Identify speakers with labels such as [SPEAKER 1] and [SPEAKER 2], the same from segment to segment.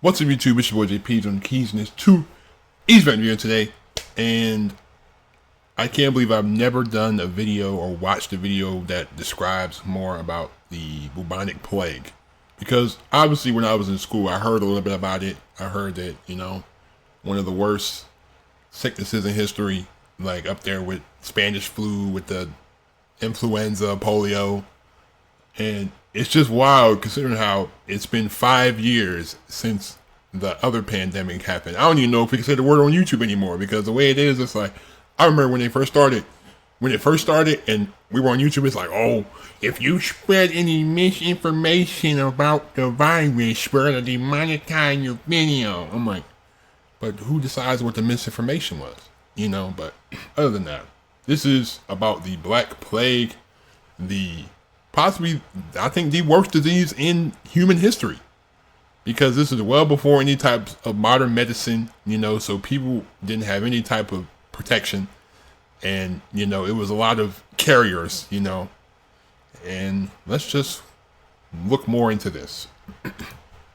[SPEAKER 1] What's up, YouTube? It's your boy JP on the keys, and it's 2 East video today. And I can't believe I've never done a video or watched a video that describes more about the Bubonic Plague. Because obviously when I was in school, I heard a little bit about it. I heard that, one of the worst sicknesses in history, like up there with Spanish flu, with the influenza, polio. And it's just wild considering how it's been 5 years since the other pandemic happened. I don't even know if we can say the word on YouTube anymore, because the way it is, it's like, I remember when it first started and we were on YouTube, it's like, oh, if you spread any misinformation about the virus, we're gonna demonetize your video. I'm like, but who decides what the misinformation was? But other than that, this is about the Black Plague, possibly, I think, the worst disease in human history, because this is well before any type of modern medicine, so people didn't have any type of protection, and it was a lot of carriers, and let's just look more into this.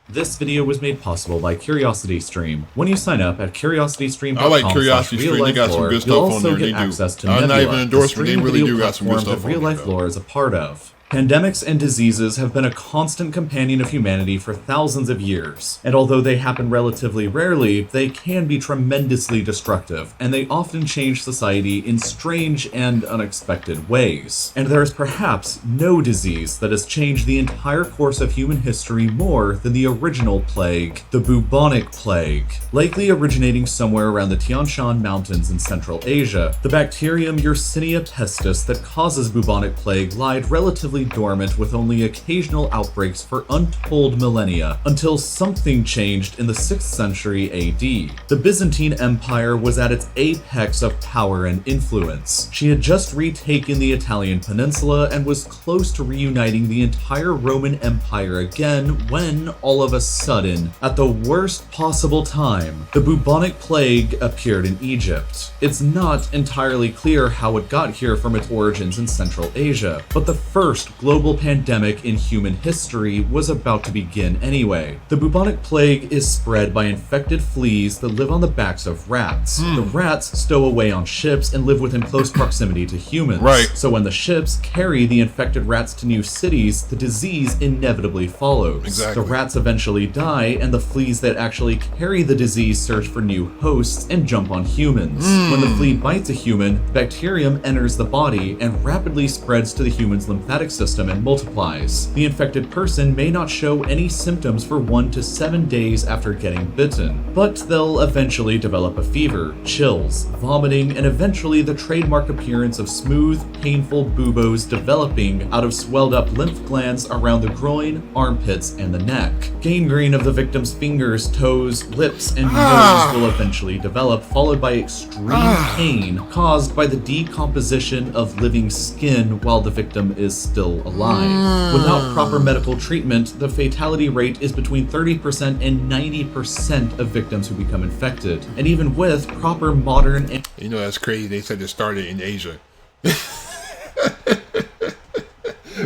[SPEAKER 2] This video was made possible by CuriosityStream. When you sign up at curiositystream.com,
[SPEAKER 1] I like CuriosityStream. They got some good stuff on there. They do. I'm not even endorsement. They really do got some good stuff on there.
[SPEAKER 2] Real life lore is a part of. Pandemics and diseases have been a constant companion of humanity for thousands of years, and although they happen relatively rarely, they can be tremendously destructive, and they often change society in strange and unexpected ways. And there is perhaps no disease that has changed the entire course of human history more than the original plague, the Bubonic Plague. Likely originating somewhere around the Tian Shan Mountains in Central Asia, the bacterium Yersinia pestis that causes bubonic plague lied relatively dormant with only occasional outbreaks for untold millennia, until something changed in the 6th century AD. The Byzantine Empire was at its apex of power and influence. She had just retaken the Italian peninsula and was close to reuniting the entire Roman Empire again when, all of a sudden, at the worst possible time, the bubonic plague appeared in Egypt. It's not entirely clear how it got here from its origins in Central Asia, but the first global pandemic in human history was about to begin anyway. The bubonic plague is spread by infected fleas that live on the backs of rats. The rats stow away on ships and live within close proximity to humans.
[SPEAKER 1] Right.
[SPEAKER 2] So when the ships carry the infected rats to new cities, the disease inevitably follows.
[SPEAKER 1] Exactly.
[SPEAKER 2] The rats eventually die, and the fleas that actually carry the disease search for new hosts and jump on humans. When the flea bites a human, bacterium enters the body and rapidly spreads to the human's lymphatic system and multiplies. The infected person may not show any symptoms for 1 to 7 days after getting bitten, but they'll eventually develop a fever, chills, vomiting, and eventually the trademark appearance of smooth, painful buboes developing out of swelled up lymph glands around the groin, armpits, and the neck. Gangrene of the victim's fingers, toes, lips, and nose will eventually develop, followed by extreme pain caused by the decomposition of living skin while the victim is still alive. Without proper medical treatment, the fatality rate is between 30% and 90% of victims who become infected. And even with proper modern...
[SPEAKER 1] That's crazy. They said it started in Asia.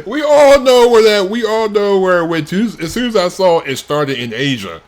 [SPEAKER 1] We all know where it went to. As soon as I saw it started in Asia.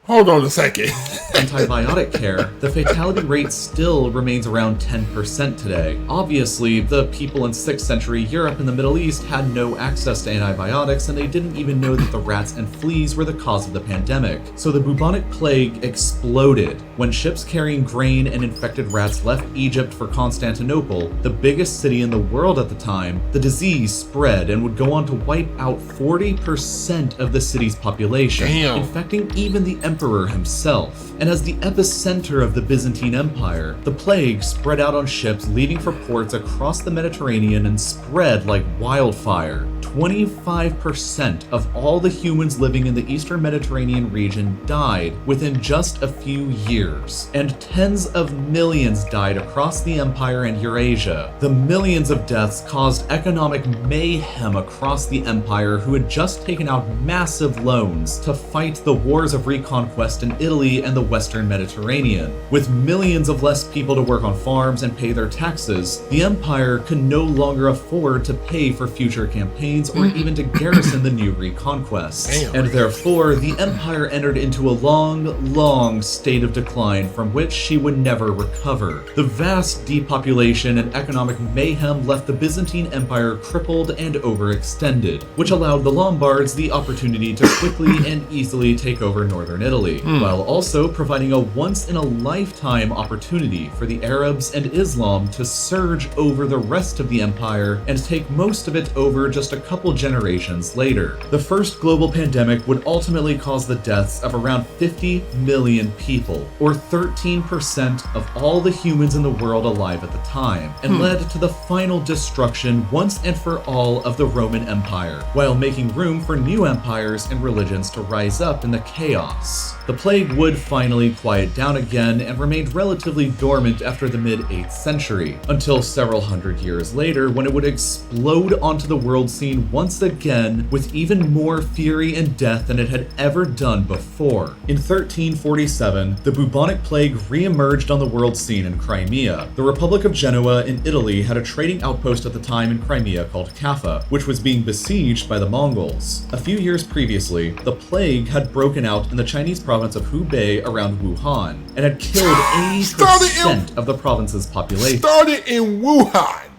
[SPEAKER 1] Hold on a second.
[SPEAKER 2] Antibiotic care, the fatality rate still remains around 10% today. Obviously, the people in 6th century Europe and the Middle East had no access to antibiotics, and they didn't even know that the rats and fleas were the cause of the pandemic. So the bubonic plague exploded when ships carrying grain and infected rats left Egypt for Constantinople, the biggest city in the world at the time. The disease spread and would go on to wipe out 40% of the city's population, infecting even the emperor himself. And as the epicenter of the Byzantine Empire, the plague spread out on ships leaving for ports across the Mediterranean and spread like wildfire. 25% of all the humans living in the Eastern Mediterranean region died within just a few years, and tens of millions died across the empire and Eurasia. The millions of deaths caused economic mayhem across the empire, who had just taken out massive loans to fight the wars of reconquest in Italy and the Western Mediterranean. With millions of less people to work on farms and pay their taxes, the empire could no longer afford to pay for future campaigns trades or even to garrison the new reconquests.
[SPEAKER 1] Damn.
[SPEAKER 2] And therefore, the empire entered into a long state of decline from which she would never recover. The vast depopulation and economic mayhem left the Byzantine Empire crippled and overextended, which allowed the Lombards the opportunity to quickly and easily take over northern Italy, while also providing a once-in-a-lifetime opportunity for the Arabs and Islam to surge over the rest of the empire and take most of it over just a couple generations later. The first global pandemic would ultimately cause the deaths of around 50 million people, or 13% of all the humans in the world alive at the time, and led to the final destruction once and for all of the Roman Empire, while making room for new empires and religions to rise up in the chaos. The plague would finally quiet down again and remained relatively dormant after the mid-8th century, until several hundred years later when it would explode onto the world scene once again with even more fury and death than it had ever done before. In 1347, the Bubonic Plague re-emerged on the world scene in Crimea. The Republic of Genoa in Italy had a trading outpost at the time in Crimea called Kaffa, which was being besieged by the Mongols. A few years previously, the plague had broken out in the Chinese province of Hubei around Wuhan and had killed 80% of the province's population.
[SPEAKER 1] Started in Wuhan.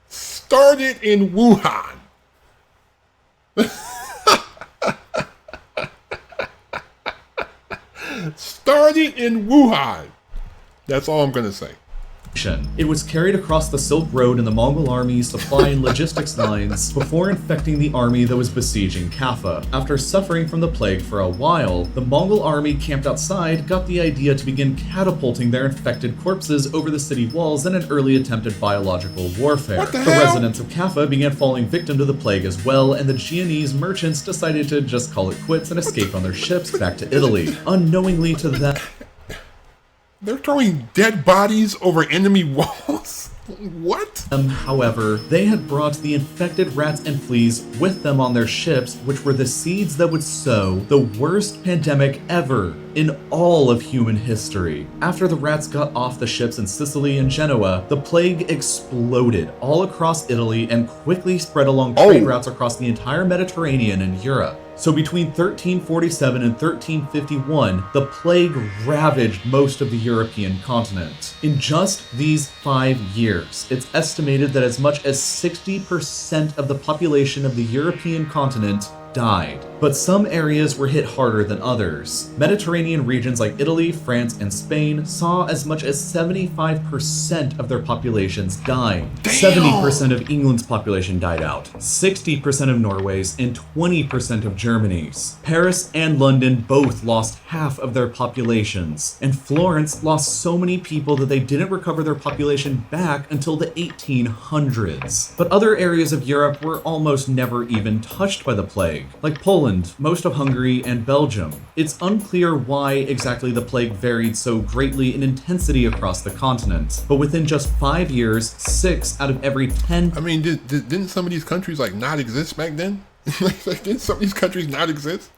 [SPEAKER 1] Started in Wuhan. Started in Wuhan. That's all I'm going to say.
[SPEAKER 2] It was carried across the Silk Road in the Mongol army's supply and logistics lines before infecting the army that was besieging Kaffa. After suffering from the plague for a while, the Mongol army camped outside got the idea to begin catapulting their infected corpses over the city walls in an early attempt at biological warfare.
[SPEAKER 1] What the
[SPEAKER 2] The
[SPEAKER 1] hell?
[SPEAKER 2] residents of Kaffa began falling victim to the plague as well, and the Genoese merchants decided to just call it quits and escape on their ships back to Italy. Unknowingly to them,
[SPEAKER 1] They're throwing dead bodies over enemy walls? What?
[SPEAKER 2] However, they had brought the infected rats and fleas with them on their ships, which were the seeds that would sow the worst pandemic ever in all of human history. After the rats got off the ships in Sicily and Genoa, the plague exploded all across Italy and quickly spread along trade routes across the entire Mediterranean and Europe. So between 1347 and 1351, the plague ravaged most of the European continent. In just these 5 years, it's estimated that as much as 60% of the population of the European continent died. But some areas were hit harder than others. Mediterranean regions like Italy, France, and Spain saw as much as 75% of their populations die. 70% of England's population died out, 60% of Norway's, and 20% of Germany's. Paris and London both lost half of their populations, and Florence lost so many people that they didn't recover their population back until the 1800s. But other areas of Europe were almost never even touched by the plague, like Poland, most of Hungary, and Belgium. It's unclear why exactly the plague varied so greatly in intensity across the continent, but within just 5 years, 6 out of every 10...
[SPEAKER 1] I mean, didn't some of these countries like not exist back then? Like, didn't some of these countries not exist?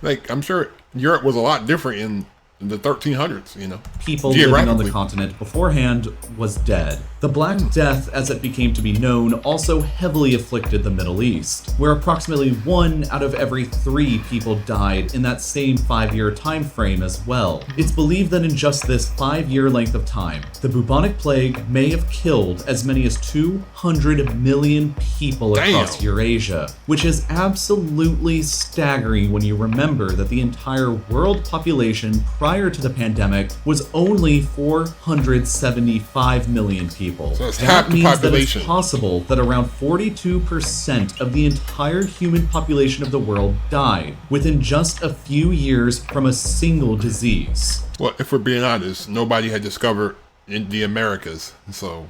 [SPEAKER 1] Like, I'm sure Europe was a lot different in the 1300s, you know.
[SPEAKER 2] People living on the continent beforehand was dead. The Black Death, as it became to be known, also heavily afflicted the Middle East, where approximately 1 out of every 3 people died in that same 5-year time frame as well. It's believed that in just this 5-year length of time, the bubonic plague may have killed as many as 200 million people across Eurasia, which is absolutely staggering when you remember that the entire world population prior to the pandemic was only 475 million people.
[SPEAKER 1] So that's half the
[SPEAKER 2] means
[SPEAKER 1] population.
[SPEAKER 2] that it's possible that around 42% of the entire human population of the world died within just a few years from a single disease.
[SPEAKER 1] Well, if we're being honest, nobody had discovered in the Americas, so...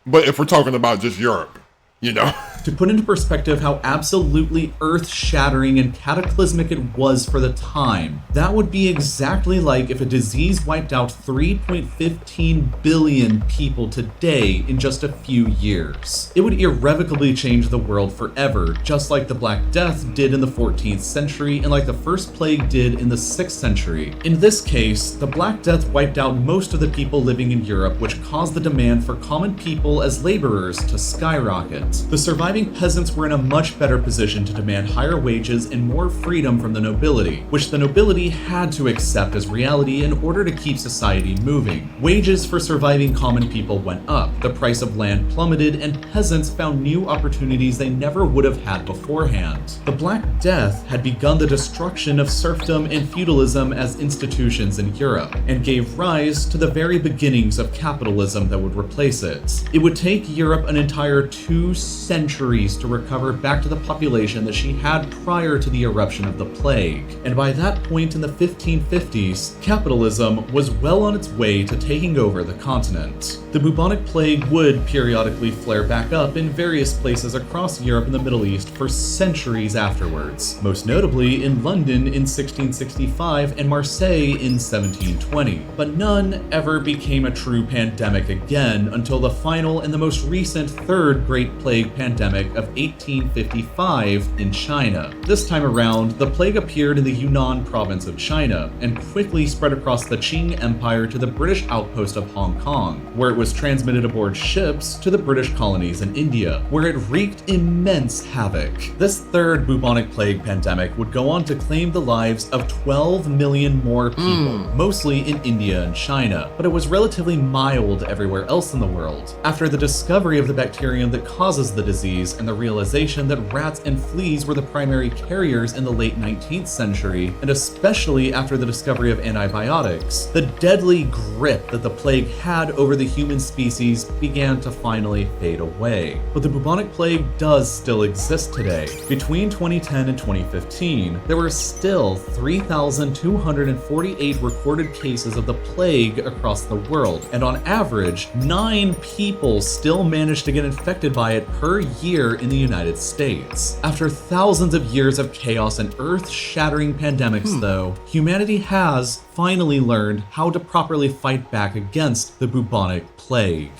[SPEAKER 1] But if we're talking about just Europe, you know...
[SPEAKER 2] To put into perspective how absolutely earth-shattering and cataclysmic it was for the time, that would be exactly like if a disease wiped out 3.15 billion people today in just a few years. It would irrevocably change the world forever, just like the Black Death did in the 14th century and like the First Plague did in the 6th century. In this case, the Black Death wiped out most of the people living in Europe, which caused the demand for common people as laborers to skyrocket. The surviving peasants were in a much better position to demand higher wages and more freedom from the nobility, which the nobility had to accept as reality in order to keep society moving. Wages for surviving common people went up, the price of land plummeted, and peasants found new opportunities they never would have had beforehand. The Black Death had begun the destruction of serfdom and feudalism as institutions in Europe, and gave rise to the very beginnings of capitalism that would replace it. It would take Europe an entire 2 centuries to recover back to the population that she had prior to the eruption of the plague, and by that point in the 1550s, capitalism was well on its way to taking over the continent. The bubonic plague would periodically flare back up in various places across Europe and the Middle East for centuries afterwards, most notably in London in 1665 and Marseille in 1720, but none ever became a true pandemic again until the final and the most recent Third Great Plague pandemic of 1855 in China. This time around, the plague appeared in the Yunnan province of China and quickly spread across the Qing Empire to the British outpost of Hong Kong, where it was transmitted aboard ships to the British colonies in India, where it wreaked immense havoc. This third bubonic plague pandemic would go on to claim the lives of 12 million more people, mostly in India and China, but it was relatively mild everywhere else in the world. After the discovery of the bacterium that causes the disease and the realization that rats and fleas were the primary carriers in the late 19th century, and especially after the discovery of antibiotics, the deadly grip that the plague had over the human species began to finally fade away. But the bubonic plague does still exist today. Between 2010 and 2015, there were still 3,248 recorded cases of the plague across the world, and on average, 9 people still managed to get infected by it per year in the United States. After thousands of years of chaos and earth-shattering pandemics, though, humanity has finally learned how to properly fight back against the bubonic plague.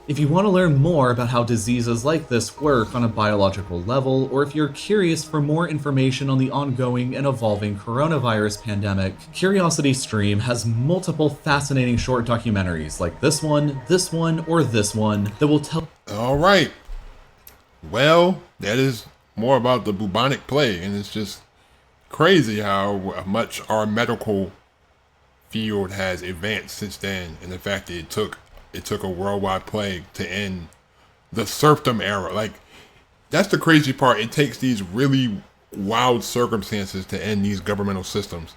[SPEAKER 2] If you want to learn more about how diseases like this work on a biological level, or if you're curious for more information on the ongoing and evolving coronavirus pandemic, CuriosityStream has multiple fascinating short documentaries like this one, or this one that will tell.
[SPEAKER 1] All right. Well, that is more about the bubonic plague, and it's just crazy how much our medical field has advanced since then, and the fact that it took a worldwide plague to end the serfdom era. Like, that's the crazy part. It takes these really wild circumstances to end these governmental systems.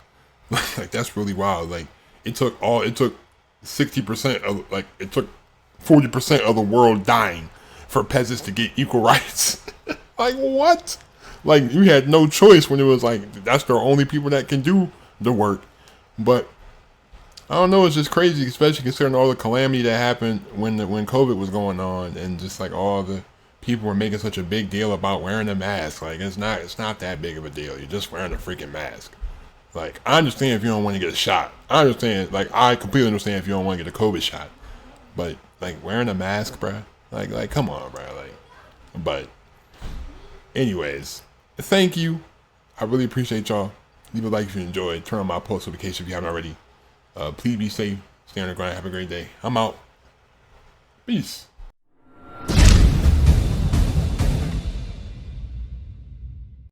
[SPEAKER 1] Like, that's really wild. Like, it took 60% of, like, it took 40% of the world dying for peasants to get equal rights. Like, what? Like, you had no choice when it was like, that's the only people that can do the work. But I don't know, it's just crazy, especially considering all the calamity that happened when COVID was going on, and just like all the people were making such a big deal about wearing a mask. Like, it's not that big of a deal. You're just wearing a freaking mask. Like, I understand if you don't want to get a shot. I completely understand if you don't want to get a COVID shot. But like, wearing a mask, bruh, like come on, bruh. Like, but anyways, thank you. I really appreciate y'all. Leave a like if you enjoyed. Turn on my post notifications if you haven't already. Please be safe. Stay on the grind. Have a great day. I'm out. Peace.